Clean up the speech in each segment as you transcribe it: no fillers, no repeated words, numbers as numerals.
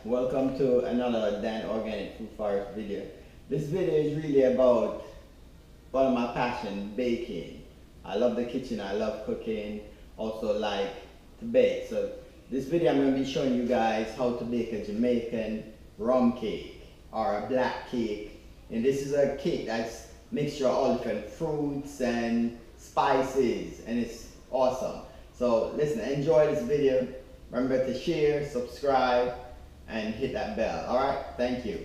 welcome to another Dan Organic Food Forest video. This video is really about one of my passion, baking. I love the kitchen, I love cooking, also like to bake. So this video I'm going to be showing you guys how to bake a Jamaican rum cake or a black cake. And this is a cake that's mixture of all different fruits and spices, and it's awesome. So listen, enjoy this video. Remember to share, subscribe, and hit that bell. Alright, thank you.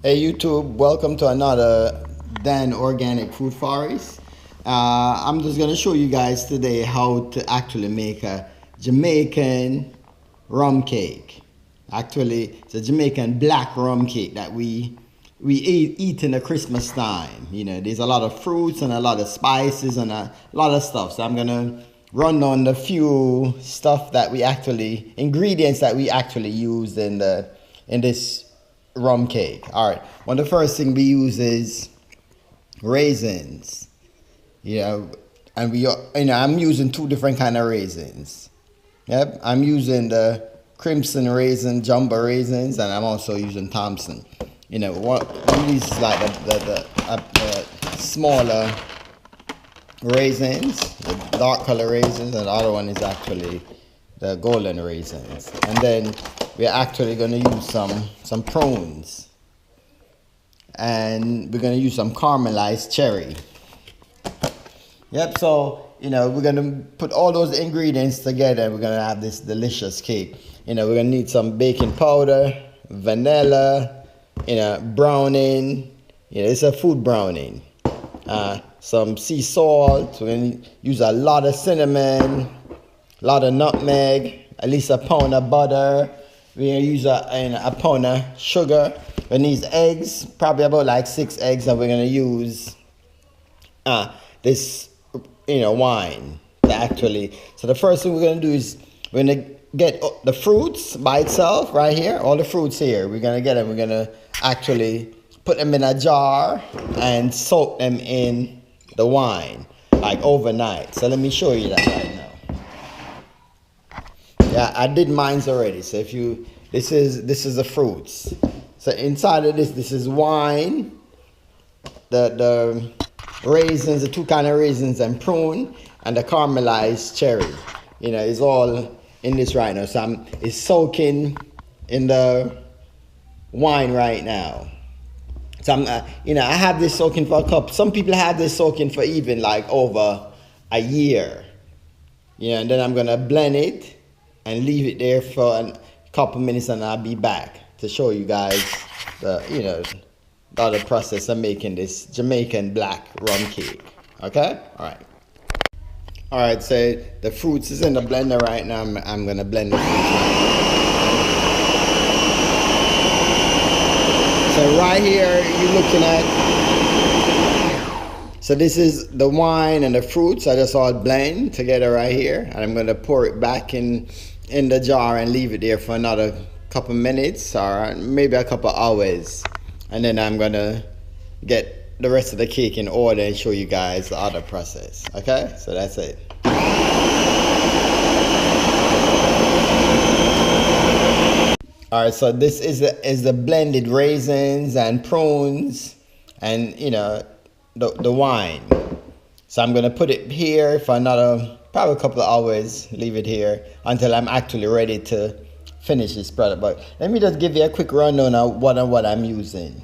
Hey YouTube, welcome to another Dan Organic Food Forest. I'm just going to show you guys today how to actually make a Jamaican rum cake. Actually, it's a Jamaican black rum cake that we eat in the Christmas time. You know, there's a lot of fruits and a lot of spices and a lot of stuff. So I'm gonna run on the few ingredients that we actually use in this rum cake. All right. One of the first thing we use is raisins. And I'm using two different kind of raisins. Yep, I'm using the crimson raisin, jumbo raisins, and I'm also using Thompson. You know, one of these is like the smaller raisins, the dark color raisins, and the other one is actually the golden raisins. And then we're actually going to use some prunes, and we're going to use some caramelized cherry. Yep, so you know, we're going to put all those ingredients together. We're going to have this delicious cake. You know, we're going to need some baking powder, vanilla, browning. It's a food browning. Some sea salt. We're going to use a lot of cinnamon, a lot of nutmeg, at least a pound of butter. We're going to use a pound of sugar. We need eggs, probably about like 6 eggs, and we're going to use this wine actually. So the first thing we're going to do is we're going to get the fruits by itself right here. All the fruits here, we're going to get them. We're going to actually put them in a jar and soak them in the wine like overnight. So let me show you that right now. Yeah, I did mine already. So this is the fruits. So inside of this is wine, the raisins, the two kind of raisins, and prune, and the caramelized cherry. It's all in this right now. So it's soaking in the wine right now. So I have this soaking for a cup. Some people have this soaking for even like over a year. And then I'm gonna blend it and leave it there for a couple minutes, and I'll be back to show you guys the other process of making this Jamaican black rum cake. Okay? All right, so the fruits is in the blender right now. I'm gonna blend the fruits right now. So right here, you're looking at, so this is the wine and the fruits. I just all blend together right here, and I'm gonna pour it back in the jar and leave it there for another couple minutes or maybe a couple hours. And then I'm gonna get the rest of the cake in order and show you guys the other process. Okay, so that's it. All right, so this is the blended raisins and prunes and the wine. So I'm gonna put it here for another probably a couple of hours. Leave it here until I'm actually ready to finish this product. But let me just give you a quick rundown of what I'm using.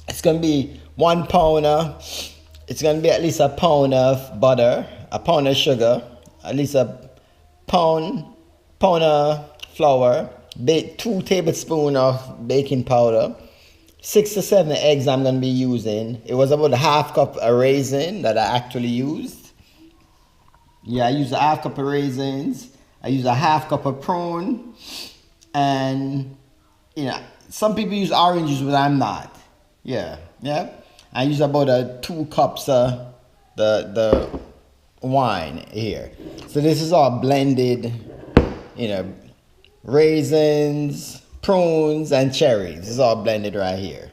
It's gonna be 1 pound. It's gonna be at least a pound of butter, a pound of sugar, at least a pound of flour, 2 tablespoons of baking powder, 6 to 7 eggs I'm gonna be using. It was about a half cup of raisin that I actually used. Yeah, I used a half cup of raisins. I used a half cup of prune. And some people use orange juice, but I'm not. Yeah. I use about 2 cups of the wine here. So this is all blended, raisins, prunes, and cherries. This is all blended right here.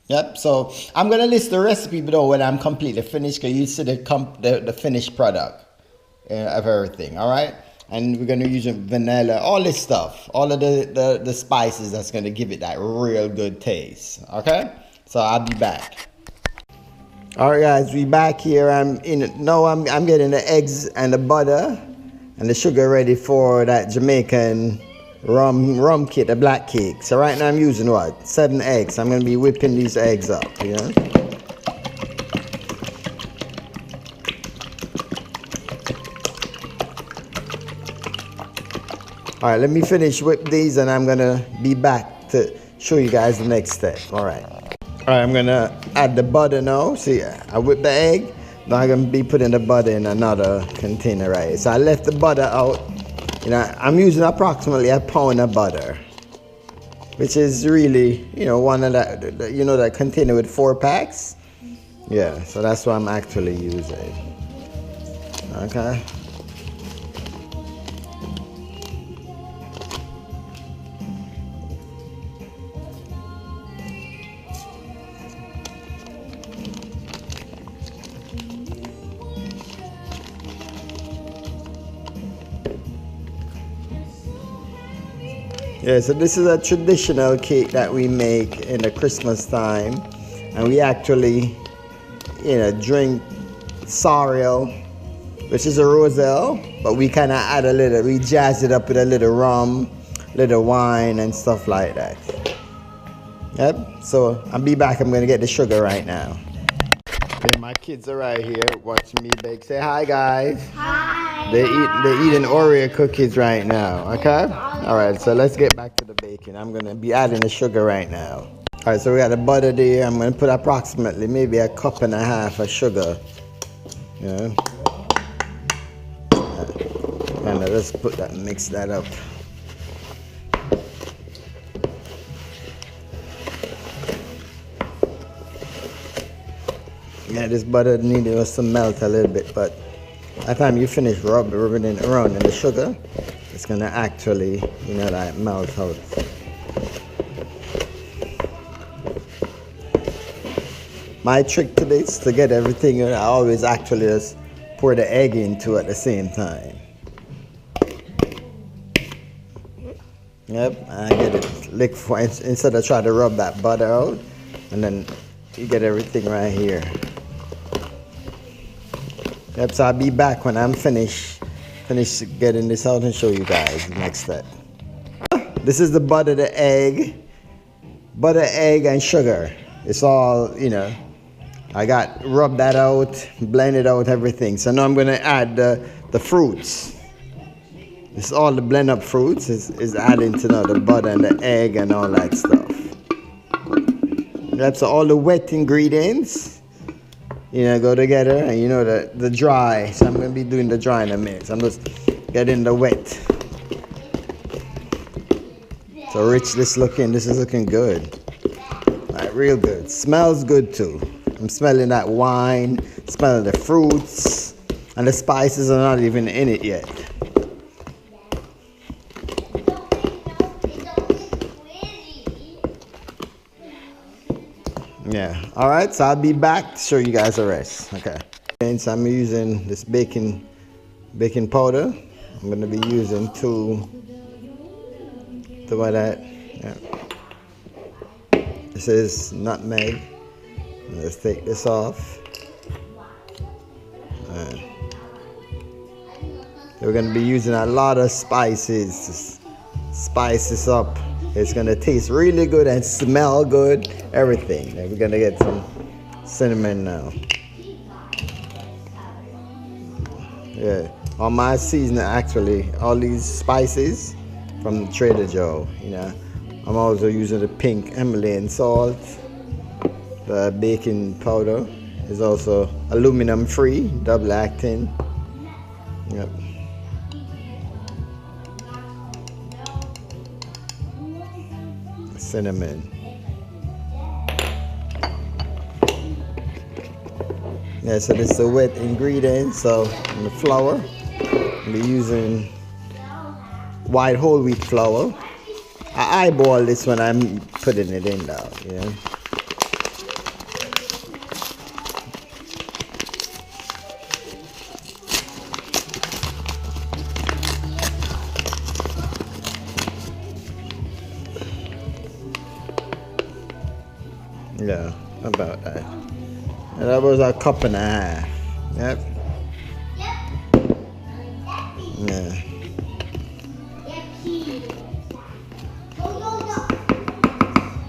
Yep, so I'm gonna list the recipe below when I'm completely finished, because you see the finished product of everything, all right? And we're gonna use vanilla, all this stuff, all of the spices that's gonna give it that real good taste, okay? So I'll be back. All right, guys, we back here. I'm getting the eggs and the butter and the sugar ready for that Jamaican rum kit, the black cake. So right now I'm using what? 7 eggs. I'm gonna be whipping these eggs up, you know? All right, let me finish whip these and I'm gonna be back to show you guys the next step. All right, I'm gonna add the butter now. See, I whipped the egg. Now I'm gonna be putting the butter in another container, right? So I left the butter out. You know, I'm using approximately a pound of butter, which is really, you know, one of that, you know, that container with 4 packs. Yeah, so that's what I'm actually using. Okay. Yeah, so this is a traditional cake that we make in the Christmas time, and we actually, you know, drink sorrel, which is a roselle, but we kind of we jazz it up with a little rum, little wine, and stuff like that. Yep. So I'll be back. I'm gonna get the sugar right now. Okay, my kids are right here watching me bake. Say hi, guys. Hi. They're eating Oreo cookies right now. Okay. All right. So let's get back to the baking. I'm gonna be adding the sugar right now. All right. So we got the butter there. I'm gonna put approximately maybe a cup and a half of sugar. Yeah. And let's put that, mix that up. Yeah, this butter needed us to melt a little bit, but by the time you finish rubbing it around in the sugar, it's gonna actually, you know, like melt out. My trick to this, to get everything, I always actually just pour the egg into at the same time. Yep, I get it liquefied instead of trying to rub that butter out, and then you get everything right here. Yep, so I'll be back when I'm finished getting this out and show you guys the next step. This is the butter, the egg, and sugar. It's all, you know, I got rubbed that out, blended out everything. So now I'm gonna add the fruits. This is all the blend up fruits is adding to now the butter and the egg and all that stuff. Yep, so all the wet ingredients, you know, go together, and you know the dry. So I'm gonna be doing the dry in a minute. So I'm just getting the wet. So rich, this is looking good. Like real good. Smells good too. I'm smelling that wine, smelling the fruits, and the spices are not even in it yet. Yeah, all right, so I'll be back to show you guys the rest. Okay, and so I'm using this baking powder. I'm gonna be using two of that. Yeah. This is nutmeg. Let's take this off. We're gonna be using a lot of spices. Spice this up. It's gonna taste really good and smell good, everything. And we're gonna get some cinnamon now. Yeah, on my seasoning, actually, all these spices from Trader Joe, you know. I'm also using the pink Himalayan salt. The baking powder is also aluminum free, double acting. Yep. Cinnamon. Yeah, so this is the wet ingredient. So in the flour, I'll be using white whole wheat flour. I eyeball this when I'm putting it in now, you know. about that. And that was a cup and a half. Yep. Yeah.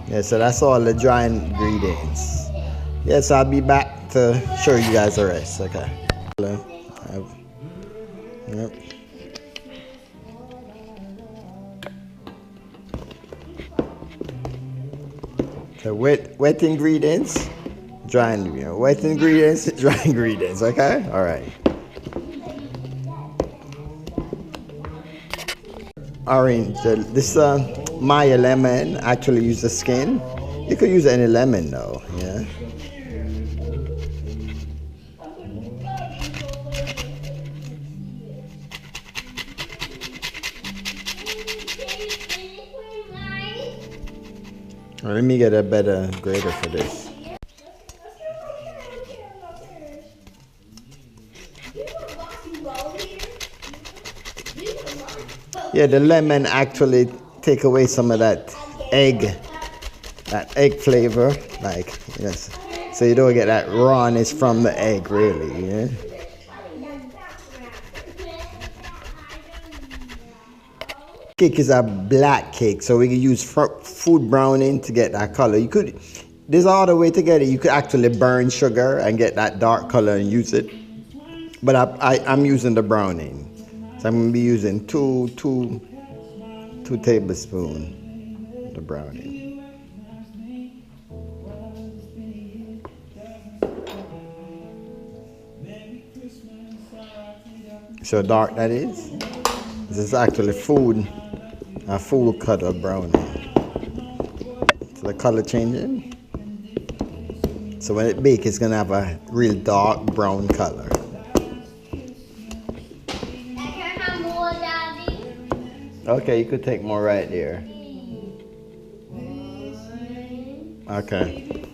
Yeah, so that's all the dry ingredients. Yes, I'll be back to show you guys the rest. Okay. Yep. So wet ingredients, dry ingredients. Wet ingredients, dry ingredients. Okay. All right. Orange. This Maya lemon actually use the skin. You could use any lemon though. Yeah. Let me get a better grater for this. Yeah, the lemon actually take away some of that egg flavor, like, yes. So you don't get that rawness from the egg, really. Yeah. Cake is a black cake, so we can use food browning to get that color. You could, there's other way to get it. You could actually burn sugar and get that dark color and use it. But I'm using the browning, so I'm gonna be using two tablespoons the browning. So dark that is. This is actually a full cut of browning. So the color changing. So when it bakes, it's gonna have a real dark brown color. Okay, you could take more right there. Okay.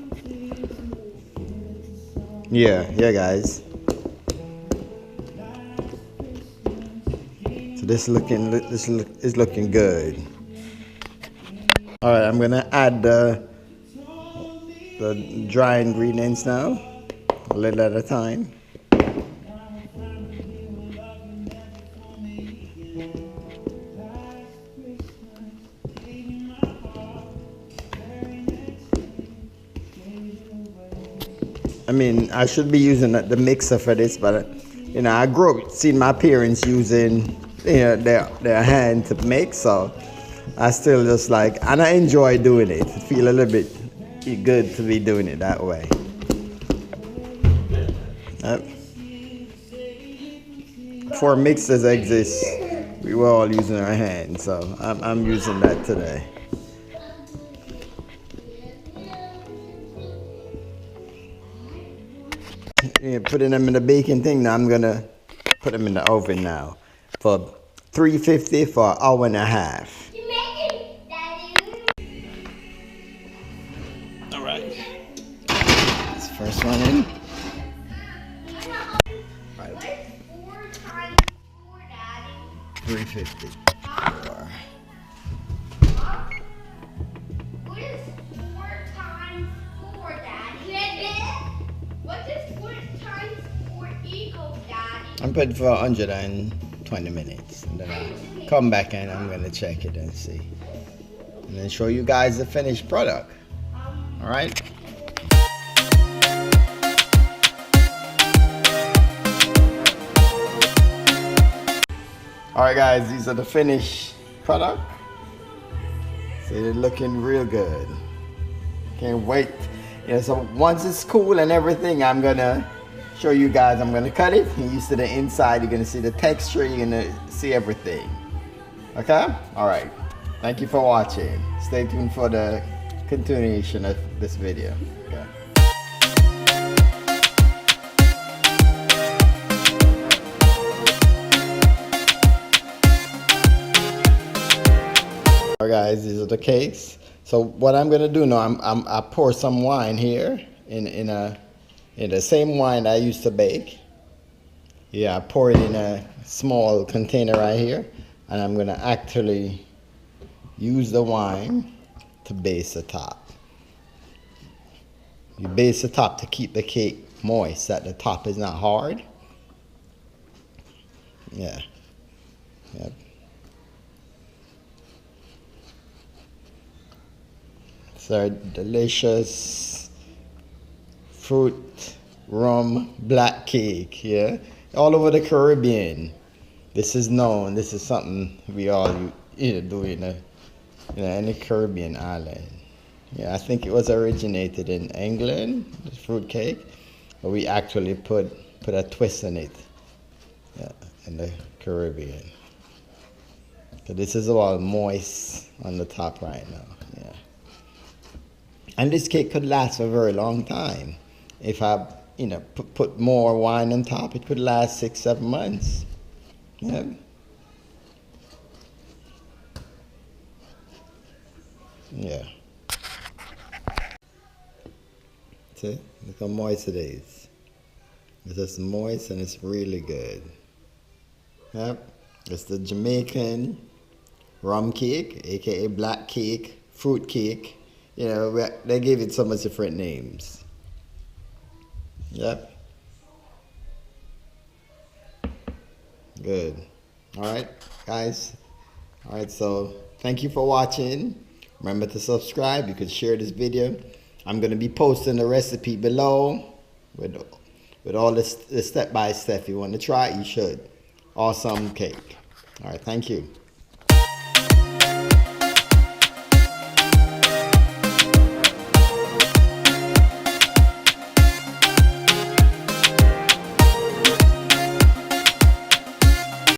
Yeah, guys. So this is looking good. All right, I'm gonna add the dry ingredients now, a little at a time. I mean, I should be using the mixer for this, but you know, I grew up seeing my parents using, you know, their hand to make, so I still just like, and I enjoy doing it. I feel a little bit good to be doing it that way. Before mixers exist, we were all using our hands, so I'm using that today. Yeah, putting them in the baking thing now. I'm gonna put them in the oven now for 350 for an hour and a half. All right, this first one in. All right. 350. I'm putting for 120 minutes, and then I'll come back and I'm gonna check it and see, and then show you guys the finished product. All right. All right, guys, these are the finished product. See, they're looking real good. Can't wait. You know, so once it's cool and everything, I'm gonna show you guys. I'm gonna cut it. And you see the inside. You're gonna see the texture. You're gonna see everything. Okay. All right. Thank you for watching. Stay tuned for the continuation of this video. Okay. All right, guys. These are the cakes. So what I'm gonna do now, I pour some wine here in the same wine I used to bake. Yeah, I pour it in a small container right here, and I'm gonna actually use the wine to base the top. You base the top to keep the cake moist, that the top is not hard. Yeah. Yep. So delicious fruit rum black cake, yeah, all over the Caribbean. This is known. This is something we all do in any Caribbean island. Yeah, I think it was originated in England, the fruit cake, but we actually put a twist in it, yeah, in the Caribbean. So this is all moist on the top right now, yeah. And this cake could last for a very long time. If I, put more wine on top, it could last 6-7 months. Yeah. Yeah. See, look how moist it is. It's just moist and it's really good. Yep. It's the Jamaican rum cake, aka black cake, fruit cake. They gave it so much different names. Yep. Good. All right, guys. All right, so thank you for watching. Remember to subscribe. You could share this video. I'm going to be posting the recipe below with all the step-by-step. If you want to try it, you should. Awesome cake. All right, thank you.